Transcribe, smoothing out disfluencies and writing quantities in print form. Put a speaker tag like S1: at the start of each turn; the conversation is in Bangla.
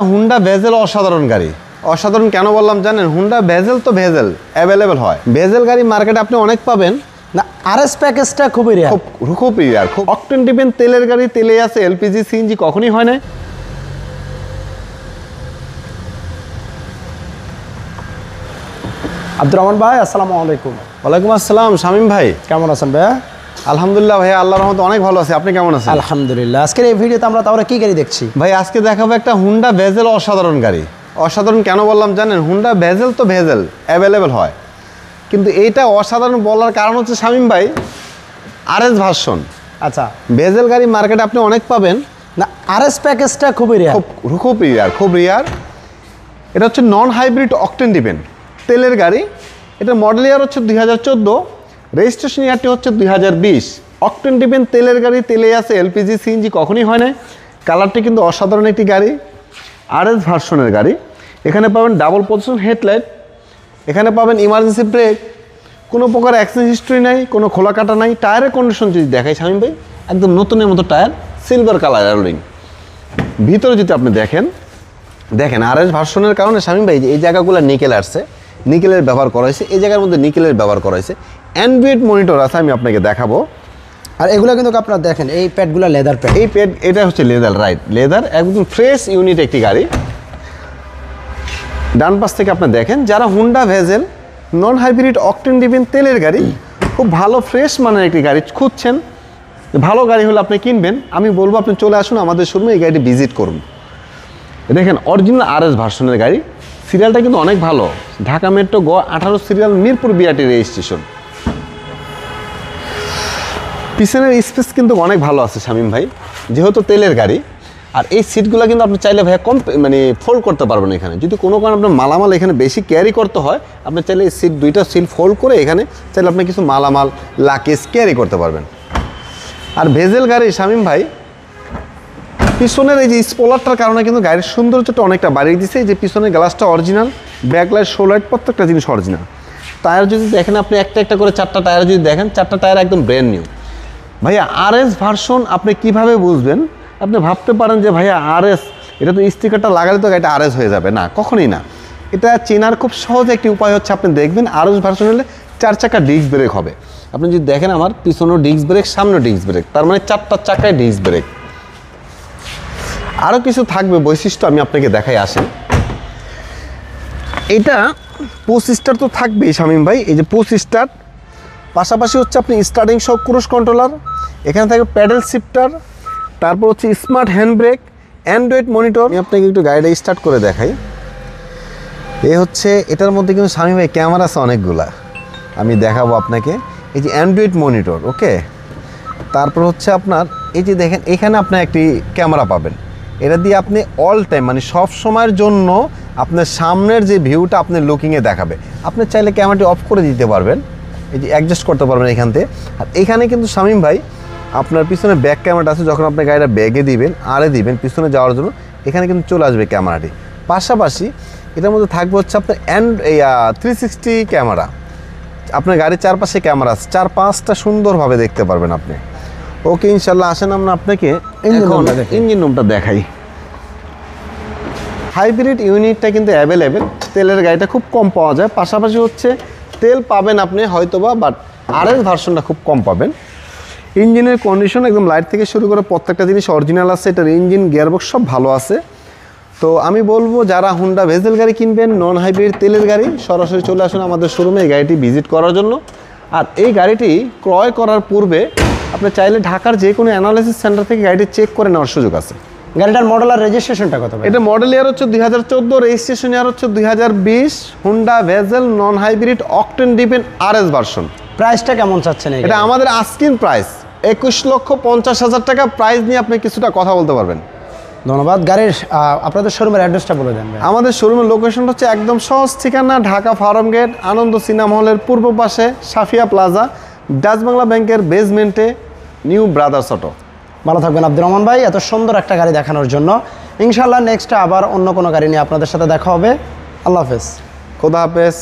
S1: হুন্ডা ভেজেল অসাধারণ গাড়ি। অসাধারণ কেন বললাম জানেন? হুন্ডা ভেজেল তো ভেজেল অ্যাভেলেবেল হয়। ভেজেল গাড়ি মার্কেটে আপনি অনেক পাবেন
S2: না, আরএস প্যাকেজটা খুবই রেয়ার।
S1: খুব রেয়ার। খুব অকটেন ডিপেন তেলের গাড়ি, তেলে আছে, এলপিজি সিএনজি কখনই হয় না।
S2: আব্দুর রহমান ভাই, আসসালামু আলাইকুম।
S1: ওয়ালাইকুম আসসালাম শামীম ভাই,
S2: কেমন আছেন ভাইয়া?
S1: আলহামদুলিল্লাহ ভাই, আল্লাহর রহমতে অনেক ভালো আছে। আপনি কেমন আছেন?
S2: আলহামদুলিল্লাহ। আজকের এই ভিডিওতে আমরা তাহলে কি গাড়ি দেখছি
S1: ভাই? আজকে দেখাবো একটা হুন্ডা ভেজেল অসাধারণ গাড়ি। অসাধারণ কেন বললাম জানেন? হুন্ডা ভেজেল তো ভেজেল অ্যাভেলেবেল হয়, কিন্তু এইটা অসাধারণ বলার কারণ হচ্ছে শামীম ভাই, আরএস ভার্সন।
S2: আচ্ছা,
S1: ভেজেল গাড়ি মার্কেটে আপনি অনেক পাবেন
S2: না, আরএস প্যাকেজটা খুবই রেয়ার।
S1: খুব রেয়ার। এটা হচ্ছে নন হাইব্রিড অকটেন ডিপেন্ড তেলের গাড়ি। এটা মডেল ইয়ার হচ্ছে 2014, রেজিস্ট্রেশন ইয়ারটি হচ্ছে 2020। অকটেন ডিপেন্ড তেলের গাড়ি, তেলে আছে, এলপিজি সিএনজি কখনই হয় না। কালারটি কিন্তু অসাধারণ একটি গাড়ি, আরএস ভার্সনের গাড়ি। এখানে পাবেন ডাবল পজিশন হেডলাইট, এখানে পাবেন ইমার্জেন্সি ব্রেক, কোনো প্রকার অ্যাক্সিডেন্ট হিস্ট্রি নাই, কোনো খোলা কাটা নাই। টায়ারের কন্ডিশন যদি দেখাই শামীম ভাই, একদম নতুনের মতো টায়ার, সিলভার কালার অ্যালোয়িং। ভিতরে যদি আপনি দেখেন আরএস ভার্সনের কারণে শামীম ভাই এই জায়গাগুলো নিকেল আসছে, নিকেলের ব্যবহার করা হয়েছে, এই জায়গার মধ্যে নিকেলের ব্যবহার করা হয়েছে। অ্যান্ড্রয়েড মনিটর আছে, আমি আপনাকে দেখাবো।
S2: আর এগুলো কিন্তু আপনারা দেখেন, এই প্যাডগুলো লেদার প্যাড।
S1: এই প্যাড, এটা হচ্ছে লেদার, রাইট, লেদার, একদম ফ্রেশ ইউনিট একটি গাড়ি। ডান পাশ থেকে আপনি দেখেন, যারা Honda bezel non hybrid octane depend তেলের গাড়ি, খুব ভালো ফ্রেশ মানের একটি গাড়ি খুঁজছেন, ভালো গাড়ি হলে আপনি কিনবেন, আমি বলবো আপনি চলে আসুন আমাদের শোরুমে, এই গাড়িটি ভিজিট করুন। দেখেন অরিজিনাল আরএস ভার্সনের গাড়ি। সিরিয়ালটা কিন্তু অনেক ভালো, ঢাকা মেট্রো গ 18 সিরিয়াল, মিরপুর বিআরটি রেজিস্ট্রেশন। পিছনের স্পেস কিন্তু অনেক ভালো আছে শামীম ভাই, যেহেতু তেলের গাড়ি। আর এই সিটগুলো কিন্তু আপনি চাইলে ভাইয়া ফোল্ড করতে পারবেন। এখানে যদি কোনো কারণে আপনার মালামাল এখানে বেশি ক্যারি করতে হয়, আপনি চাইলে এই দুইটা সিট ফোল্ড করে এখানে চাইলে আপনি কিছু মালামাল লাকেজ ক্যারি করতে পারবেন। আর ভেজেল গাড়ি শামীম ভাই, পিছনের এই যে স্পলারটার কারণে কিন্তু গাড়ির সৌন্দর্যটা অনেকটা বাড়িয়ে দিচ্ছে। এই যে পিছনের গ্লাসটা অরিজিনাল, ব্যাকলাইট, শো লাইট, প্রত্যেকটা জিনিস অরিজিনাল। টায়ার যদি দেখেন আপনি, একটা একটা করে 4টা টায়ার যদি দেখেন, 4টা টায়ার একদম ব্র্যান্ড নিউ। ভাইয়া আরএস ভার্সন আপনি কিভাবে বুঝবেন? আপনি ভাবতে পারেন যে ভাইয়া আরএস, এটা তো স্টিকারটা লাগালে তো গাড়িটা আরএস হয়ে যাবে, না, কখনোই না। এটা চেনার খুব সহজ একটি উপায় হচ্ছে, আপনি দেখবেন আরএস ভার্সন হলে 4 চাকা ডিস্ক ব্রেক হবে। আপনি যদি দেখেন, আমার পিছনেও ডিস্ক ব্রেক, সামনেও ডিস্ক ব্রেক, তার মানে 4টা চাকায় ডিস্ক ব্রেক। আরও কিছু থাকবে বৈশিষ্ট্য, আমি আপনাকে দেখাই আসেন। এটা পুশ স্টার্ট তো থাকবেই শামীম ভাই, এই যে পুশ স্টার্ট, পাশাপাশি হচ্ছে আপনি স্টার্টিং সহ ক্রুজ কন্ট্রোলার, এখানে থাকবে প্যাডেল শিফটার, তারপর হচ্ছে smart hand brake, Android monitor. আমি আপনাকে একটু গাড়িটা স্টার্ট করে দেখাই। এ হচ্ছে, এটার মধ্যে কিন্তু শামীম ভাই ক্যামেরা আছে অনেকগুলা, আমি দেখাবো আপনাকে। এই যে অ্যান্ড্রয়েড মনিটর, ওকে। তারপর হচ্ছে আপনার এই যে দেখেন, এখানে আপনি একটি ক্যামেরা পাবেন, এটা দিয়ে আপনি অল টাইম, মানে সব সময়ের জন্য আপনার সামনের যে ভিউটা আপনি লুকিংয়ে দেখাবে। আপনি চাইলে ক্যামেরাটি অফ করে দিতে পারবেন, এই যে অ্যাডজাস্ট করতে পারবেন এখান থেকে। আর এখানে কিন্তু শামীম ভাই আপনার পিছনে ব্যাক ক্যামেরাটা আছে, যখন আপনি গাড়িটা ব্যাগে দিবেন, আরে দিবেন পিছনে যাওয়ার জন্য, এখানে কিন্তু চলে আসবে ক্যামেরাটি। পাশাপাশি এটার মধ্যে থাকবে হচ্ছে আপনার 360 ক্যামেরা, আপনার গাড়ির চারপাশে ক্যামেরা আছে, 4-5টা সুন্দরভাবে দেখতে পারবেন আপনি। ওকে, ইনশাল্লাহ আসেন আমরা আপনাকে ইঞ্জিন রুমটা দেখাই। হাইব্রিড ইউনিটটা কিন্তু অ্যাভেলেবেল, তেলের গাড়িটা খুব কম পাওয়া যায়। পাশাপাশি হচ্ছে তেল পাবেন আপনি হয়তোবা, বাট আরএস ভার্সনটা খুব কম পাবেন। ইঞ্জিনের কন্ডিশন একদম লাইট থেকে শুরু করে প্রত্যেকটা জিনিস অরিজিনাল আছে, এটার ইঞ্জিন, গিয়ারবক্স সব ভালো আছে। তো আমি বলবো যারা হুন্ডা ভেজেল গাড়ি কিনবেন, নন হাইব্রিড তেলের গাড়ি, সরাসরি চলে আসুন আমাদের শোরুমে এই গাড়িটি ভিজিট করার জন্য। আর এই গাড়িটি ক্রয় করার পূর্বে আপনি চাইলে ঢাকার যে কোনো অ্যানালাইসিস সেন্টার থেকে গাড়িটি চেক করে নেওয়ার সুযোগ আছে।
S2: গাড়িটার মডেল আর রেজিস্ট্রেশনটা কত?
S1: এটা মডেল ইয়ার হচ্ছে 2014, রেজিস্ট্রেশন ইয়ার হচ্ছে 2020। Honda bezel non hybrid octane depend RS version.
S2: প্রাইসটা কেমন চাচ্ছেন?
S1: এটা আমাদের আস্কিং প্রাইস 21,50,000 টাকা। প্রাইস নিয়ে আপনি কিছুটা কথা বলতে পারবেন।
S2: ধন্যবাদ। গাড়ির আপনাদের শোরুমের অ্যাড্রেসটা বলে দেন।
S1: আমাদের শোরুমের লোকেশন হচ্ছে একদম সহজ ঠিকানা, ঢাকা ফার্ম গেট, আনন্দ সিনেমা হলের পূর্ব পাশে, সাফিয়া প্লাজা, ডাচ বাংলা ব্যাংকের বেসমেন্টে, নিউ ব্রাদার্স অটো।
S2: ভালো থাকবেন আব্দুর রহমান ভাই, এত সুন্দর একটা গাড়ি দেখানোর জন্য। ইনশাআল্লাহ নেক্সট আবার অন্য কোনো গাড়ি নিয়ে আপনাদের সাথে দেখা হবে। আল্লাহ হাফেজ।
S1: খোদা হাফেজ।